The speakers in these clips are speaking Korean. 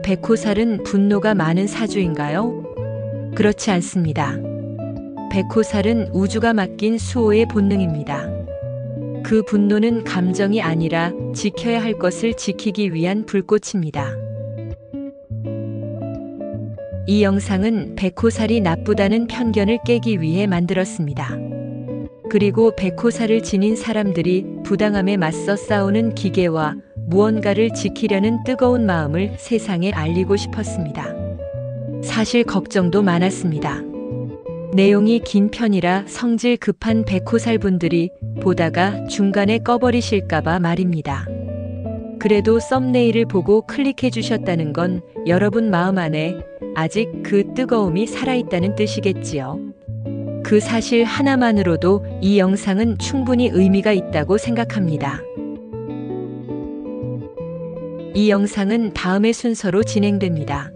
백호살은 분노가 많은 사주인가요? 그렇지 않습니다. 백호살은 우주가 맡긴 수호의 본능입니다. 그 분노는 감정이 아니라 지켜야 할 것을 지키기 위한 불꽃입니다. 이 영상은 백호살이 나쁘다는 편견을 깨기 위해 만들었습니다. 그리고 백호살을 지닌 사람들이 부당함에 맞서 싸우는 기계와 무언가를 지키려는 뜨거운 마음을 세상에 알리고 싶었습니다. 사실 걱정도 많았습니다. 내용이 긴 편이라 성질 급한 백호살 분들이 보다가 중간에 꺼버리실까봐 말입니다. 그래도 썸네일을 보고 클릭해 주셨다는 건 여러분 마음 안에 아직 그 뜨거움이 살아있다는 뜻이겠지요. 그 사실 하나만으로도 이 영상은 충분히 의미가 있다고 생각합니다. 이 영상은 다음의 순서로 진행됩니다.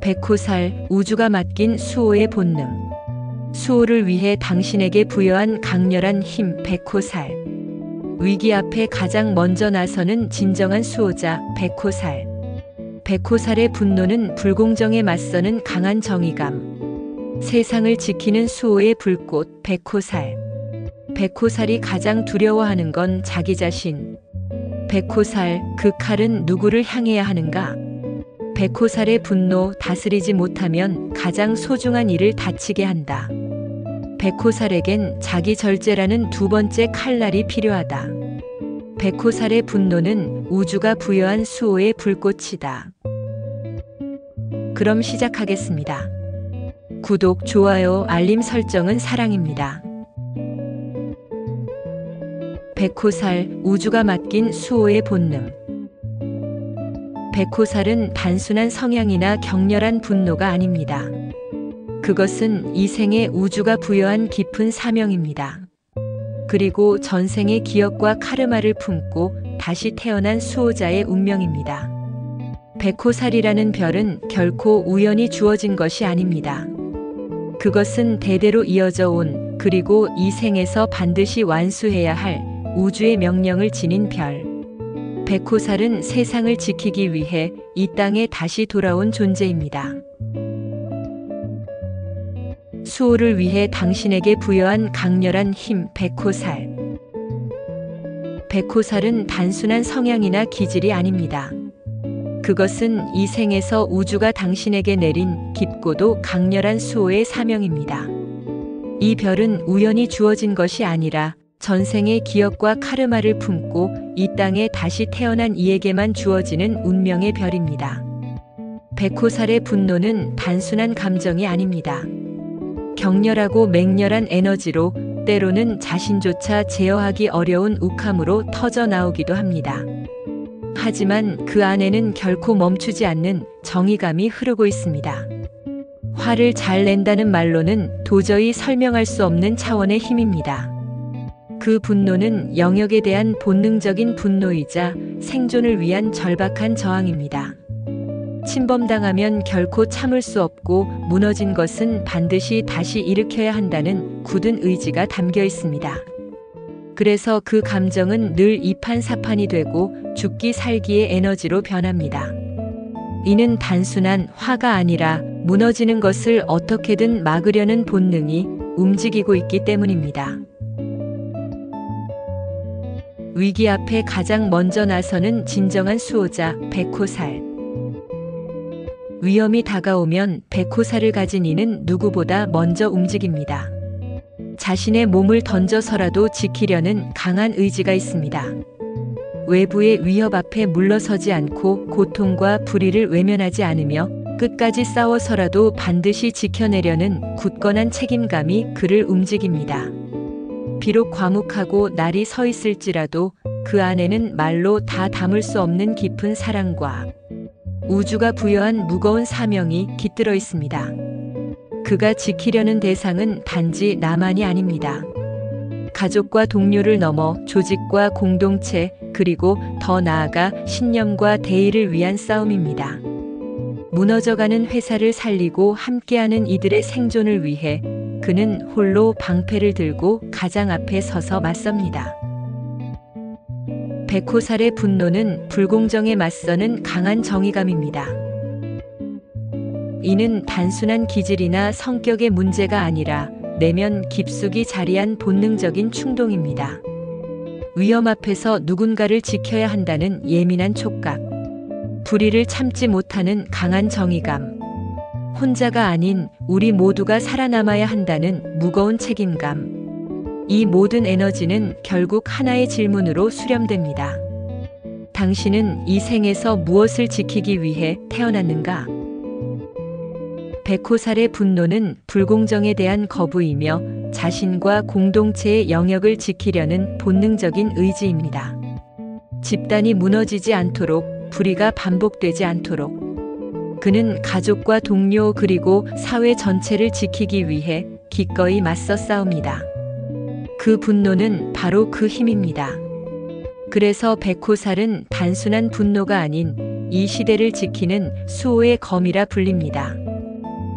백호살, 우주가 맡긴 수호의 본능. 수호를 위해 당신에게 부여한 강렬한 힘, 백호살. 위기 앞에 가장 먼저 나서는 진정한 수호자, 백호살. 백호살의 분노는 불공정에 맞서는 강한 정의감. 세상을 지키는 수호의 불꽃, 백호살. 백호살이 가장 두려워하는 건 자기 자신. 백호살, 그 칼은 누구를 향해야 하는가? 백호살의 분노, 다스리지 못하면 가장 소중한 일을 다치게 한다. 백호살에겐 자기 절제라는 두 번째 칼날이 필요하다. 백호살의 분노는 우주가 부여한 수호의 불꽃이다. 그럼 시작하겠습니다. 구독, 좋아요, 알림 설정은 사랑입니다. 백호살, 우주가 맡긴 수호의 본능. 백호살은 단순한 성향이나 격렬한 분노가 아닙니다. 그것은 이 생에 우주가 부여한 깊은 사명입니다. 그리고 전생의 기억과 카르마를 품고 다시 태어난 수호자의 운명입니다. 백호살이라는 별은 결코 우연히 주어진 것이 아닙니다. 그것은 대대로 이어져 온, 그리고 이 생에서 반드시 완수해야 할 우주의 명령을 지닌 별. 백호살은 세상을 지키기 위해 이 땅에 다시 돌아온 존재입니다. 수호를 위해 당신에게 부여한 강렬한 힘, 백호살. 백호살은 단순한 성향이나 기질이 아닙니다. 그것은 이 생에서 우주가 당신에게 내린 깊고도 강렬한 수호의 사명입니다. 이 별은 우연히 주어진 것이 아니라 전생의 기억과 카르마를 품고 이 땅에 다시 태어난 이에게만 주어지는 운명의 별입니다. 백호살의 분노는 단순한 감정이 아닙니다. 격렬하고 맹렬한 에너지로, 때로는 자신조차 제어하기 어려운 욱함으로 터져 나오기도 합니다. 하지만 그 안에는 결코 멈추지 않는 정의감이 흐르고 있습니다. 화를 잘 낸다는 말로는 도저히 설명할 수 없는 차원의 힘입니다. 그 분노는 영역에 대한 본능적인 분노이자 생존을 위한 절박한 저항입니다. 침범당하면 결코 참을 수 없고 무너진 것은 반드시 다시 일으켜야 한다는 굳은 의지가 담겨 있습니다. 그래서 그 감정은 늘 이판사판이 되고 죽기 살기의 에너지로 변합니다. 이는 단순한 화가 아니라 무너지는 것을 어떻게든 막으려는 본능이 움직이고 있기 때문입니다. 위기 앞에 가장 먼저 나서는 진정한 수호자, 백호살. 위험이 다가오면 백호살을 가진 이는 누구보다 먼저 움직입니다. 자신의 몸을 던져서라도 지키려는 강한 의지가 있습니다. 외부의 위협 앞에 물러서지 않고 고통과 불의를 외면하지 않으며 끝까지 싸워서라도 반드시 지켜내려는 굳건한 책임감이 그를 움직입니다. 비록 과묵하고 날이 서 있을지라도 그 안에는 말로 다 담을 수 없는 깊은 사랑과 우주가 부여한 무거운 사명이 깃들어 있습니다. 그가 지키려는 대상은 단지 나만이 아닙니다. 가족과 동료를 넘어 조직과 공동체, 그리고 더 나아가 신념과 대의를 위한 싸움입니다. 무너져가는 회사를 살리고 함께하는 이들의 생존을 위해 그는 홀로 방패를 들고 가장 앞에 서서 맞섭니다. 백호살의 분노는 불공정에 맞서는 강한 정의감입니다. 이는 단순한 기질이나 성격의 문제가 아니라 내면 깊숙이 자리한 본능적인 충동입니다. 위험 앞에서 누군가를 지켜야 한다는 예민한 촉각, 불의를 참지 못하는 강한 정의감, 혼자가 아닌 우리 모두가 살아남아야 한다는 무거운 책임감. 이 모든 에너지는 결국 하나의 질문으로 수렴됩니다. 당신은 이 생에서 무엇을 지키기 위해 태어났는가? 백호살의 분노는 불공정에 대한 거부이며 자신과 공동체의 영역을 지키려는 본능적인 의지입니다. 집단이 무너지지 않도록, 불의가 반복되지 않도록. 그는 가족과 동료 그리고 사회 전체를 지키기 위해 기꺼이 맞서 싸웁니다. 그 분노는 바로 그 힘입니다. 그래서 백호살은 단순한 분노가 아닌 이 시대를 지키는 수호의 검이라 불립니다.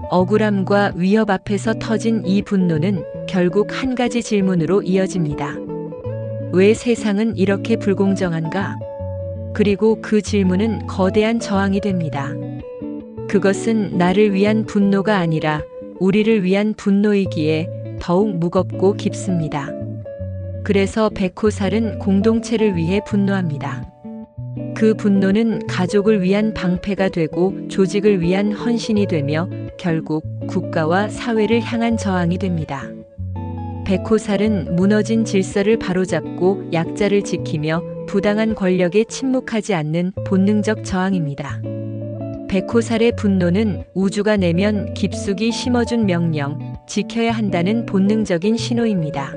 억울함과 위협 앞에서 터진 이 분노는 결국 한 가지 질문으로 이어집니다. 왜 세상은 이렇게 불공정한가? 그리고 그 질문은 거대한 저항이 됩니다. 그것은 나를 위한 분노가 아니라 우리를 위한 분노이기에 더욱 무겁고 깊습니다. 그래서 백호살은 공동체를 위해 분노합니다. 그 분노는 가족을 위한 방패가 되고 조직을 위한 헌신이 되며 결국 국가와 사회를 향한 저항이 됩니다. 백호살은 무너진 질서를 바로잡고 약자를 지키며 부당한 권력에 침묵하지 않는 본능적 저항입니다. 백호살의 분노는 우주가 내면 깊숙이 심어준 명령, 지켜야 한다는 본능적인 신호입니다.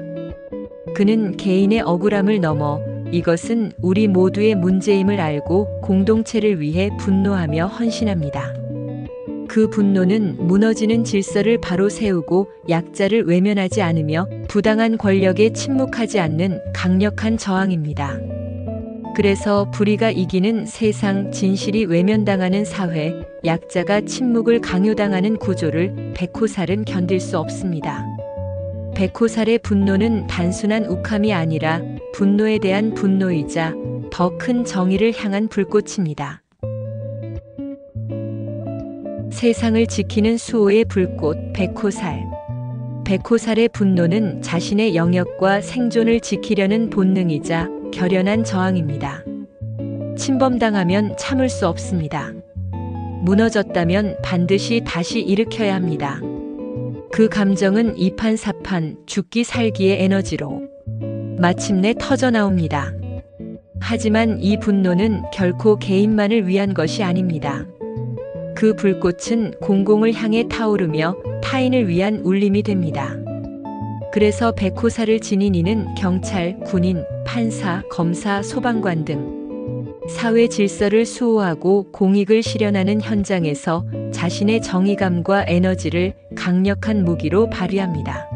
그는 개인의 억울함을 넘어 이것은 우리 모두의 문제임을 알고 공동체를 위해 분노하며 헌신합니다. 그 분노는 무너지는 질서를 바로 세우고 약자를 외면하지 않으며 부당한 권력에 침묵하지 않는 강력한 저항입니다. 그래서 불의가 이기는 세상, 진실이 외면당하는 사회, 약자가 침묵을 강요당하는 구조를 백호살은 견딜 수 없습니다. 백호살의 분노는 단순한 욱함이 아니라 분노에 대한 분노이자 더 큰 정의를 향한 불꽃입니다. 세상을 지키는 수호의 불꽃, 백호살. 백호살의 분노는 자신의 영역과 생존을 지키려는 본능이자 결연한 저항입니다. 침범당하면 참을 수 없습니다. 무너졌다면 반드시 다시 일으켜야 합니다. 그 감정은 이판사판, 죽기 살기의 에너지로 마침내 터져나옵니다. 하지만 이 분노는 결코 개인만을 위한 것이 아닙니다. 그 불꽃은 공공을 향해 타오르며 타인을 위한 울림이 됩니다. 그래서 백호살을 지닌 이는 경찰, 군인, 판사, 검사, 소방관 등 사회 질서를 수호하고 공익을 실현하는 현장에서 자신의 정의감과 에너지를 강력한 무기로 발휘합니다.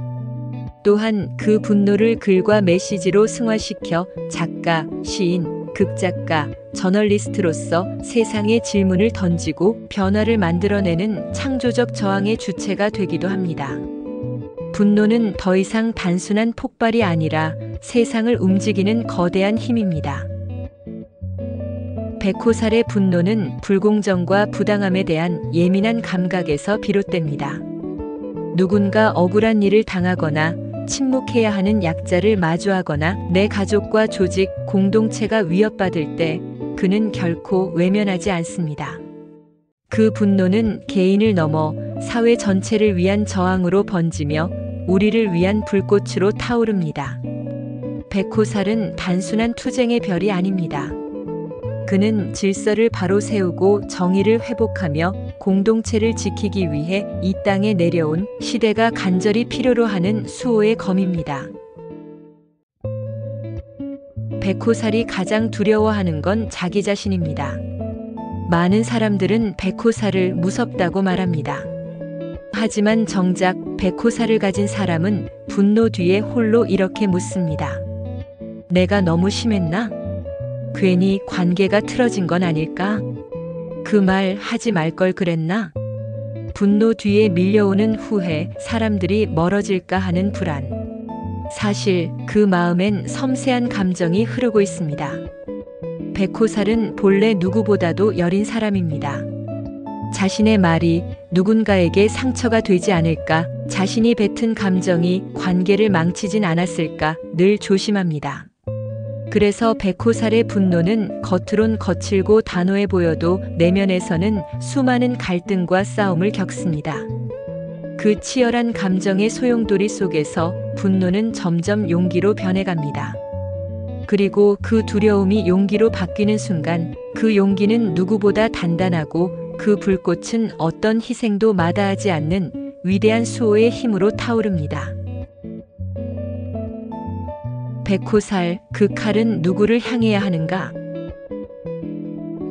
또한 그 분노를 글과 메시지로 승화시켜 작가, 시인, 극작가, 저널리스트로서 세상에 질문을 던지고 변화를 만들어내는 창조적 저항의 주체가 되기도 합니다. 분노는 더 이상 단순한 폭발이 아니라 세상을 움직이는 거대한 힘입니다. 백호살의 분노는 불공정과 부당함에 대한 예민한 감각에서 비롯됩니다. 누군가 억울한 일을 당하거나 침묵해야 하는 약자를 마주하거나 내 가족과 조직, 공동체가 위협받을 때 그는 결코 외면하지 않습니다. 그 분노는 개인을 넘어 사회 전체를 위한 저항으로 번지며 우리를 위한 불꽃으로 타오릅니다. 백호살은 단순한 투쟁의 별이 아닙니다. 그는 질서를 바로 세우고 정의를 회복하며 공동체를 지키기 위해 이 땅에 내려온 시대가 간절히 필요로 하는 수호의 검입니다. 백호살이 가장 두려워하는 건 자기 자신입니다. 많은 사람들은 백호살을 무섭다고 말합니다. 하지만 정작 백호살을 가진 사람은 분노 뒤에 홀로 이렇게 묻습니다. 내가 너무 심했나? 괜히 관계가 틀어진 건 아닐까? 그 말 하지 말 걸 그랬나? 분노 뒤에 밀려오는 후회, 사람들이 멀어질까 하는 불안. 사실 그 마음엔 섬세한 감정이 흐르고 있습니다. 백호살은 본래 누구보다도 여린 사람입니다. 자신의 말이 누군가에게 상처가 되지 않을까, 자신이 뱉은 감정이 관계를 망치진 않았을까 늘 조심합니다. 그래서 백호살의 분노는 겉으론 거칠고 단호해 보여도 내면에서는 수많은 갈등과 싸움을 겪습니다. 그 치열한 감정의 소용돌이 속에서 분노는 점점 용기로 변해갑니다. 그리고 그 두려움이 용기로 바뀌는 순간 그 용기는 누구보다 단단하고 그 불꽃은 어떤 희생도 마다하지 않는 위대한 수호의 힘으로 타오릅니다. 백호살, 그 칼은 누구를 향해야 하는가?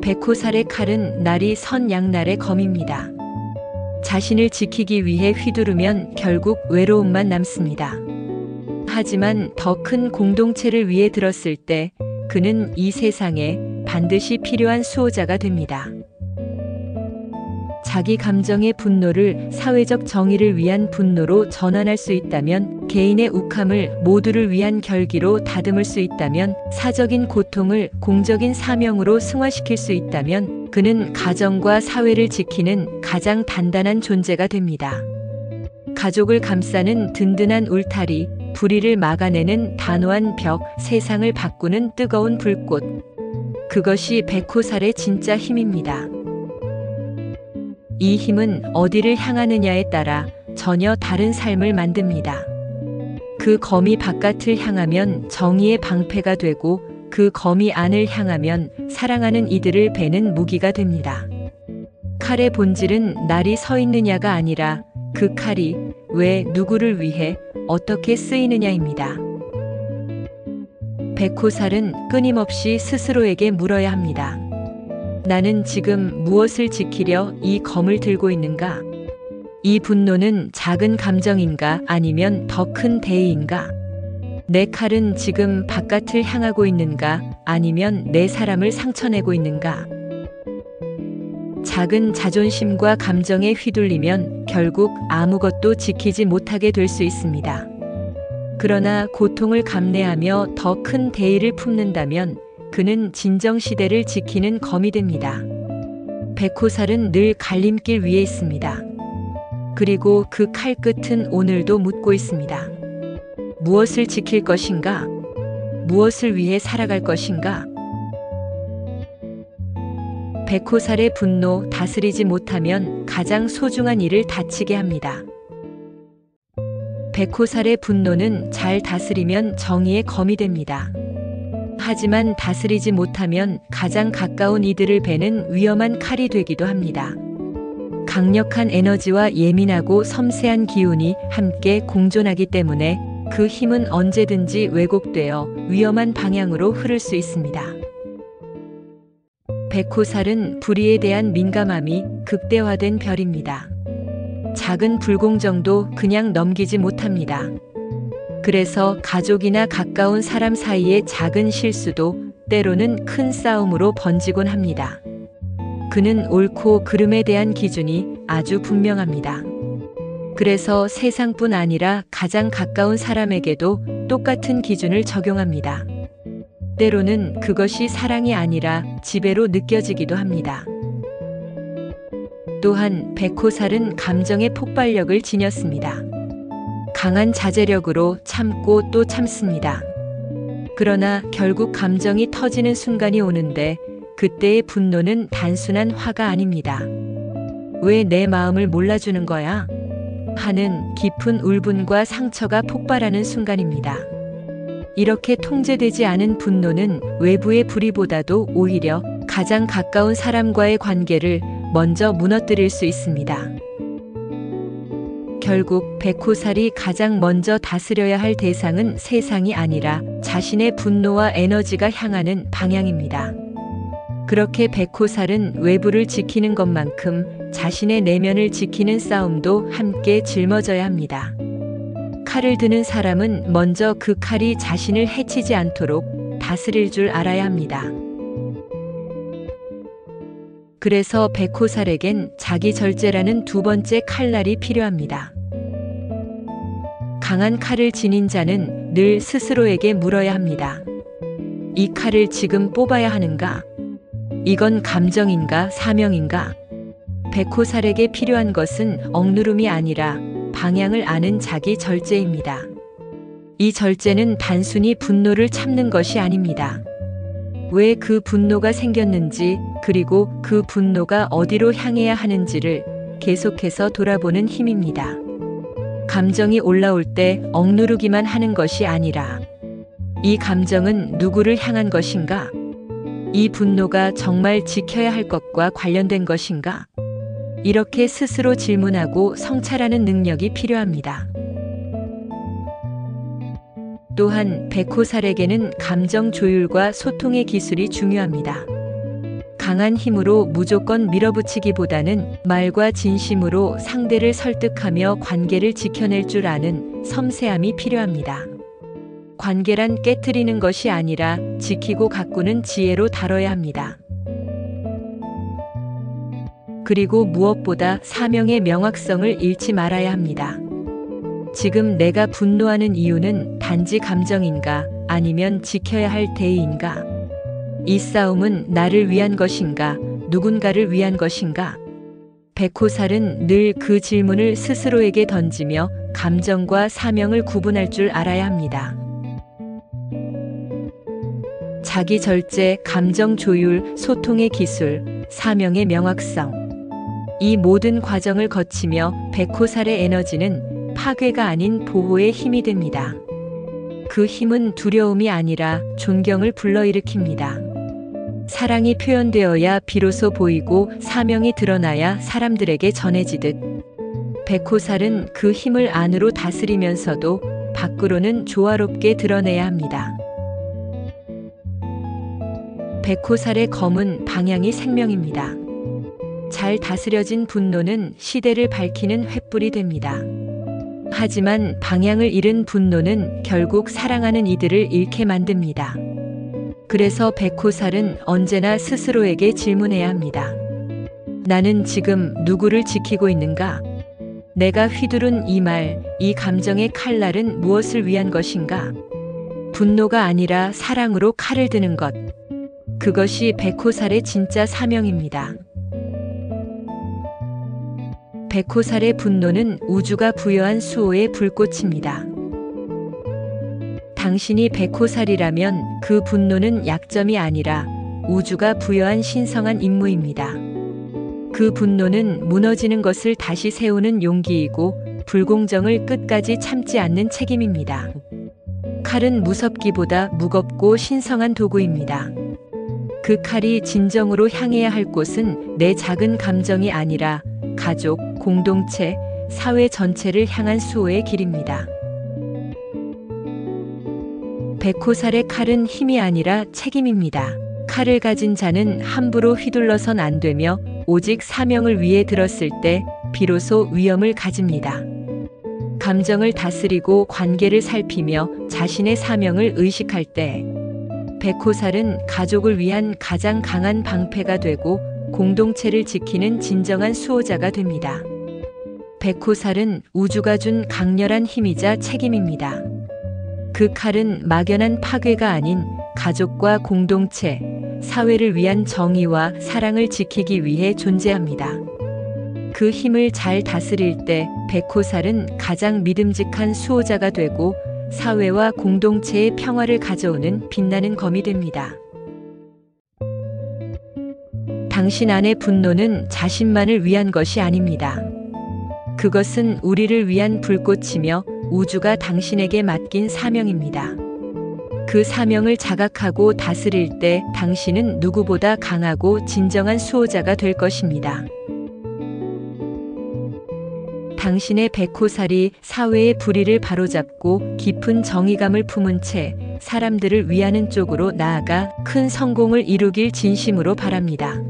백호살의 칼은 날이 선 양날의 검입니다. 자신을 지키기 위해 휘두르면 결국 외로움만 남습니다. 하지만 더 큰 공동체를 위해 들었을 때 그는 이 세상에 반드시 필요한 수호자가 됩니다. 자기 감정의 분노를 사회적 정의를 위한 분노로 전환할 수 있다면, 개인의 욱함을 모두를 위한 결기로 다듬을 수 있다면, 사적인 고통을 공적인 사명으로 승화시킬 수 있다면 그는 가정과 사회를 지키는 가장 단단한 존재가 됩니다. 가족을 감싸는 든든한 울타리, 불의를 막아내는 단호한 벽, 세상을 바꾸는 뜨거운 불꽃. 그것이 백호살의 진짜 힘입니다. 이 힘은 어디를 향하느냐에 따라 전혀 다른 삶을 만듭니다. 그 검이 바깥을 향하면 정의의 방패가 되고, 그 검이 안을 향하면 사랑하는 이들을 베는 무기가 됩니다. 칼의 본질은 날이 서 있느냐가 아니라 그 칼이 왜, 누구를 위해, 어떻게 쓰이느냐입니다. 백호살은 끊임없이 스스로에게 물어야 합니다. 나는 지금 무엇을 지키려 이 검을 들고 있는가? 이 분노는 작은 감정인가, 아니면 더 큰 대의인가? 내 칼은 지금 바깥을 향하고 있는가, 아니면 내 사람을 상처내고 있는가? 작은 자존심과 감정에 휘둘리면 결국 아무것도 지키지 못하게 될 수 있습니다. 그러나 고통을 감내하며 더 큰 대의를 품는다면 그는 진정시대를 지키는 검이 됩니다. 백호살은 늘 갈림길 위에 있습니다. 그리고 그 칼끝은 오늘도 묻고 있습니다. 무엇을 지킬 것인가? 무엇을 위해 살아갈 것인가? 백호살의 분노, 다스리지 못하면 가장 소중한 일을 다치게 합니다. 백호살의 분노는 잘 다스리면 정의의 검이 됩니다. 하지만 다스리지 못하면 가장 가까운 이들을 베는 위험한 칼이 되기도 합니다. 강력한 에너지와 예민하고 섬세한 기운이 함께 공존하기 때문에 그 힘은 언제든지 왜곡되어 위험한 방향으로 흐를 수 있습니다. 백호살은 불의에 대한 민감함이 극대화된 별입니다. 작은 불공정도 그냥 넘기지 못합니다. 그래서 가족이나 가까운 사람 사이의 작은 실수도 때로는 큰 싸움으로 번지곤 합니다. 그는 옳고 그름에 대한 기준이 아주 분명합니다. 그래서 세상뿐 아니라 가장 가까운 사람에게도 똑같은 기준을 적용합니다. 때로는 그것이 사랑이 아니라 지배로 느껴지기도 합니다. 또한 백호살은 감정의 폭발력을 지녔습니다. 강한 자제력으로 참고 또 참습니다. 그러나 결국 감정이 터지는 순간이 오는데 그때의 분노는 단순한 화가 아닙니다. 왜 내 마음을 몰라주는 거야? 하는 깊은 울분과 상처가 폭발하는 순간입니다. 이렇게 통제되지 않은 분노는 외부의 불의보다도 오히려 가장 가까운 사람과의 관계를 먼저 무너뜨릴 수 있습니다. 결국 백호살이 가장 먼저 다스려야 할 대상은 세상이 아니라 자신의 분노와 에너지가 향하는 방향입니다. 그렇게 백호살은 외부를 지키는 것만큼 자신의 내면을 지키는 싸움도 함께 짊어져야 합니다. 칼을 드는 사람은 먼저 그 칼이 자신을 해치지 않도록 다스릴 줄 알아야 합니다. 그래서 백호살에겐 자기 절제라는 두 번째 칼날이 필요합니다. 강한 칼을 지닌 자는 늘 스스로에게 물어야 합니다. 이 칼을 지금 뽑아야 하는가? 이건 감정인가 사명인가? 백호살에게 필요한 것은 억누름이 아니라 방향을 아는 자기 절제입니다. 이 절제는 단순히 분노를 참는 것이 아닙니다. 왜 그 분노가 생겼는지, 그리고 그 분노가 어디로 향해야 하는지를 계속해서 돌아보는 힘입니다. 감정이 올라올 때 억누르기만 하는 것이 아니라, 이 감정은 누구를 향한 것인가? 이 분노가 정말 지켜야 할 것과 관련된 것인가? 이렇게 스스로 질문하고 성찰하는 능력이 필요합니다. 또한 백호살에게는 감정 조율과 소통의 기술이 중요합니다. 강한 힘으로 무조건 밀어붙이기보다는 말과 진심으로 상대를 설득하며 관계를 지켜낼 줄 아는 섬세함이 필요합니다. 관계란 깨트리는 것이 아니라 지키고 가꾸는 지혜로 다뤄야 합니다. 그리고 무엇보다 사명의 명확성을 잃지 말아야 합니다. 지금 내가 분노하는 이유는 단지 감정인가, 아니면 지켜야 할 대의인가? 이 싸움은 나를 위한 것인가, 누군가를 위한 것인가? 백호살은 늘 그 질문을 스스로에게 던지며 감정과 사명을 구분할 줄 알아야 합니다. 자기 절제, 감정 조율, 소통의 기술, 사명의 명확성. 이 모든 과정을 거치며 백호살의 에너지는 파괴가 아닌 보호의 힘이 됩니다. 그 힘은 두려움이 아니라 존경을 불러일으킵니다. 사랑이 표현되어야 비로소 보이고 사명이 드러나야 사람들에게 전해지듯, 백호살은 그 힘을 안으로 다스리면서도 밖으로는 조화롭게 드러내야 합니다. 백호살의 검은 방향이 생명입니다. 잘 다스려진 분노는 시대를 밝히는 횃불이 됩니다. 하지만 방향을 잃은 분노는 결국 사랑하는 이들을 잃게 만듭니다. 그래서 백호살은 언제나 스스로에게 질문해야 합니다. 나는 지금 누구를 지키고 있는가? 내가 휘두른 이 말, 이 감정의 칼날은 무엇을 위한 것인가? 분노가 아니라 사랑으로 칼을 드는 것. 그것이 백호살의 진짜 사명입니다. 백호살의 분노는 우주가 부여한 수호의 불꽃입니다. 당신이 백호살이라면 그 분노는 약점이 아니라 우주가 부여한 신성한 임무입니다. 그 분노는 무너지는 것을 다시 세우는 용기이고 불공정을 끝까지 참지 않는 책임입니다. 칼은 무섭기보다 무겁고 신성한 도구입니다. 그 칼이 진정으로 향해야 할 곳은 내 작은 감정이 아니라 가족, 공동체, 사회 전체를 향한 수호의 길입니다. 백호살의 칼은 힘이 아니라 책임입니다. 칼을 가진 자는 함부로 휘둘러선 안 되며 오직 사명을 위해 들었을 때 비로소 위엄을 가집니다. 감정을 다스리고 관계를 살피며 자신의 사명을 의식할 때 백호살은 가족을 위한 가장 강한 방패가 되고 공동체를 지키는 진정한 수호자가 됩니다. 백호살은 우주가 준 강렬한 힘이자 책임입니다. 그 칼은 막연한 파괴가 아닌 가족과 공동체, 사회를 위한 정의와 사랑을 지키기 위해 존재합니다. 그 힘을 잘 다스릴 때 백호살은 가장 믿음직한 수호자가 되고 사회와 공동체의 평화를 가져오는 빛나는 검이 됩니다. 당신 안의 분노는 자신만을 위한 것이 아닙니다. 그것은 우리를 위한 불꽃이며 우주가 당신에게 맡긴 사명입니다. 그 사명을 자각하고 다스릴 때 당신은 누구보다 강하고 진정한 수호자가 될 것입니다. 당신의 백호살이 사회의 불의를 바로잡고 깊은 정의감을 품은 채 사람들을 위하는 쪽으로 나아가 큰 성공을 이루길 진심으로 바랍니다.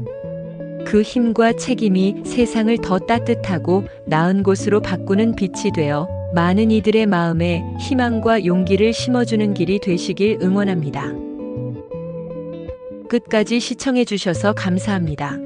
그 힘과 책임이 세상을 더 따뜻하고 나은 곳으로 바꾸는 빛이 되어 많은 이들의 마음에 희망과 용기를 심어주는 길이 되시길 응원합니다. 끝까지 시청해 주셔서 감사합니다.